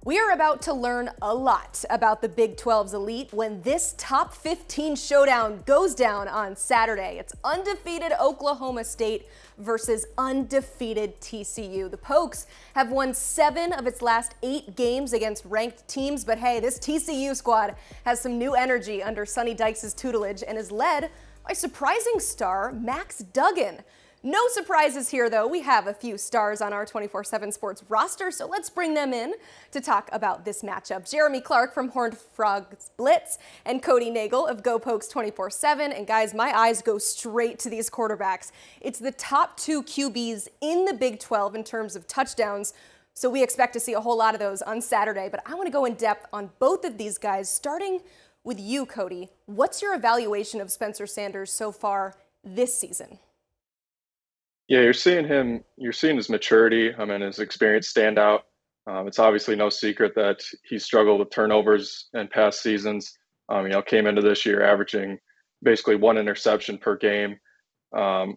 We are about to learn a lot about the Big 12's elite when this top 15 showdown goes down on Saturday. It's undefeated Oklahoma State versus undefeated TCU. The Pokes have won 7 of its last 8 games against ranked teams, but hey, this TCU squad has some new energy under Sonny Dykes' tutelage and is led by surprising star Max Duggan. No surprises here, though. We have a few stars on our 24/7 Sports roster, so let's bring them in to talk about this matchup. Jeremy Clark from Horned Frogs Blitz and Cody Nagel of Go Pokes 24/7. And guys, my eyes go straight to these quarterbacks. It's the top 2 QBs in the Big 12 in terms of touchdowns, so we expect to see a whole lot of those on Saturday. But I want to go in depth on both of these guys, starting with you, Cody. What's your evaluation of Spencer Sanders so far this season? Yeah, you're seeing his maturity, and his experience stand out. It's obviously no secret that he struggled with turnovers in past seasons. Came into this year averaging basically 1 interception per game.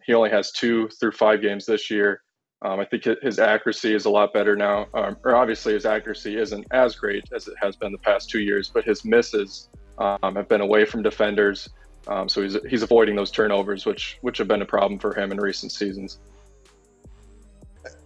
He only has 2 through 5 games this year. I think his accuracy is a lot better now. Or obviously his accuracy isn't as great as it has been the past 2 years, but his misses have been away from defenders. So he's avoiding those turnovers, which have been a problem for him in recent seasons.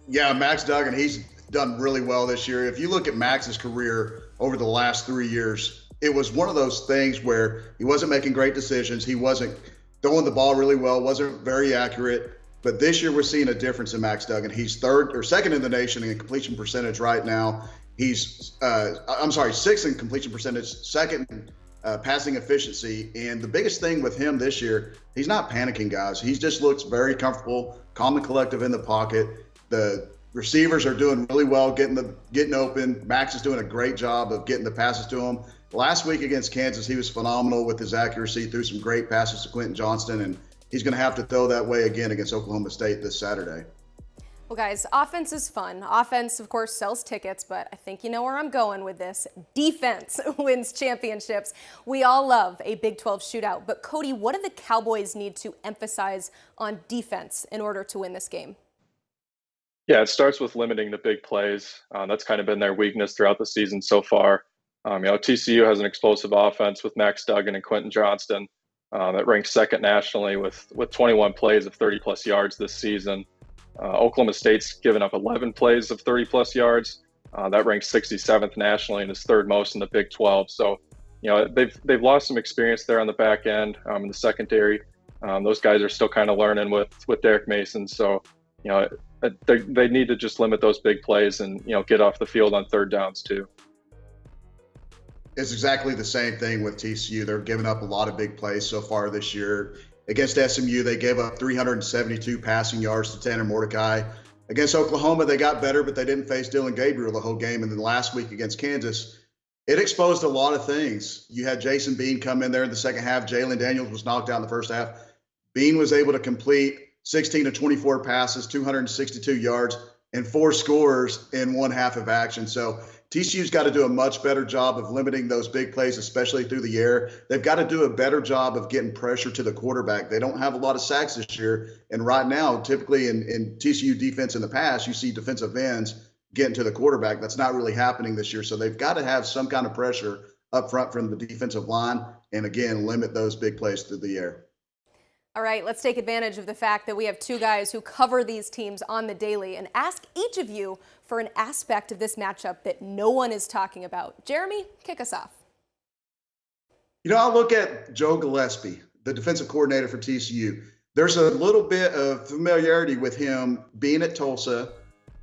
Yeah, Max Duggan, he's done really well this year. If you look at Max's career over the last 3 years, it was one of those things where he wasn't making great decisions. He wasn't throwing the ball really well, wasn't very accurate. But this year we're seeing a difference in Max Duggan. He's second in the nation in completion percentage right now. He's, 6th in completion percentage, 2nd in passing efficiency. And the biggest thing with him this year, he's not panicking, guys. He just looks very comfortable, calm and collective in the pocket. The receivers are doing really well getting open. Max is doing a great job of getting the passes to him. Last week against Kansas, he was phenomenal with his accuracy, threw some great passes to Quentin Johnston, and he's going to have to throw that way again against Oklahoma State this Saturday. Well, guys, offense is fun. Offense, of course, sells tickets, but I think you know where I'm going with this. Defense wins championships. We all love a Big 12 shootout, but Cody, what do the Cowboys need to emphasize on defense in order to win this game? Yeah, it starts with limiting the big plays. That's kind of been their weakness throughout the season so far. TCU has an explosive offense with Max Duggan and Quentin Johnston that ranks 2nd nationally with 21 plays of 30-plus yards this season. Oklahoma State's given up 11 plays of 30-plus yards. That ranks 67th nationally and is 3rd most in the Big 12. So, they've lost some experience there on the back end in the secondary. Those guys are still kind of learning with Derek Mason. So, they need to just limit those big plays and, get off the field on 3rd downs too. It's exactly the same thing with TCU. They're giving up a lot of big plays so far this year. Against SMU, they gave up 372 passing yards to Tanner Mordecai. Against Oklahoma, they got better, but they didn't face Dillon Gabriel the whole game. And then last week against Kansas, it exposed a lot of things. You had Jason Bean come in there in the second half. Jalen Daniels was knocked out in the first half. Bean was able to complete 16 to 24 passes, 262 yards, and 4 scores in one half of action. So TCU's got to do a much better job of limiting those big plays, especially through the air. They've got to do a better job of getting pressure to the quarterback. They don't have a lot of sacks this year. And right now, typically in TCU defense in the past, you see defensive ends getting to the quarterback. That's not really happening this year. So they've got to have some kind of pressure up front from the defensive line and, again, limit those big plays through the air. All right, let's take advantage of the fact that we have 2 guys who cover these teams on the daily and ask each of you for an aspect of this matchup that no one is talking about. Jeremy, kick us off. I look at Joe Gillespie, the defensive coordinator for TCU. There's a little bit of familiarity with him being at Tulsa.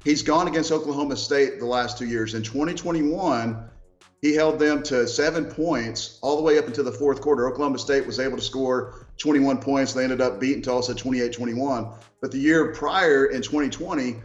He's gone against Oklahoma State the last 2 years. In 2021, he held them to 7 points all the way up into the 4th quarter. Oklahoma State was able to score 21 points. They ended up beating Tulsa 28-21. But the year prior in 2020,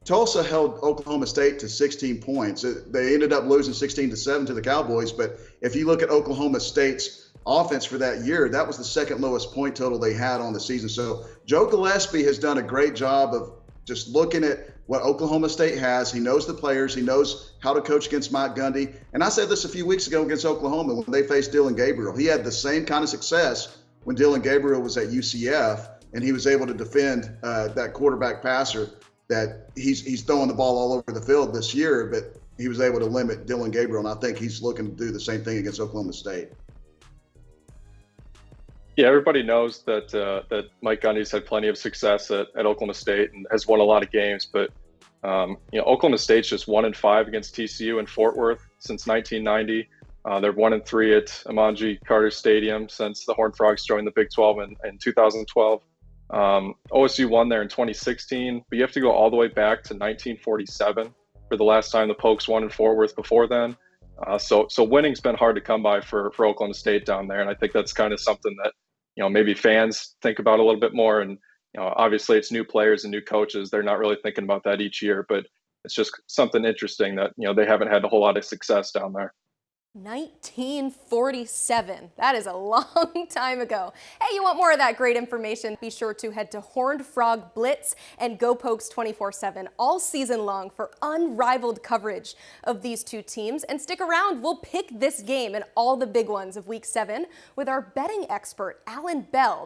Tulsa held Oklahoma State to 16 points. They ended up losing 16-7 to the Cowboys. But if you look at Oklahoma State's offense for that year, that was the 2nd lowest point total they had on the season. So Joe Gillespie has done a great job of just looking at what Oklahoma State has. He knows the players. He knows how to coach against Mike Gundy. And I said this a few weeks ago against Oklahoma when they faced Dillon Gabriel. He had the same kind of success when Dillon Gabriel was at UCF, and he was able to defend that quarterback passer that he's throwing the ball all over the field this year. But he was able to limit Dylan Gabriel, and I think he's looking to do the same thing against Oklahoma State. Yeah, everybody knows that Mike Gundy's had plenty of success at Oklahoma State and has won a lot of games, but Oklahoma State's just 1-5 against TCU in Fort Worth since 1990. They're 1-3 at Amanji Carter Stadium since the Horned Frogs joined the Big 12 in 2012. OSU won there in 2016, but you have to go all the way back to 1947 for the last time the Pokes won in Fort Worth before then. So winning's been hard to come by for Oklahoma State down there, and I think that's kind of something that maybe fans think about a little bit more. And obviously it's new players and new coaches; they're not really thinking about that each year, but it's just something interesting that they haven't had a whole lot of success down there. 1947. That is a long time ago. Hey, you want more of that great information? Be sure to head to Horned Frog Blitz and Go Pokes 24/7 all season long for unrivaled coverage of these two teams. And stick around, we'll pick this game and all the big ones of Week 7 with our betting expert, Alan Bell.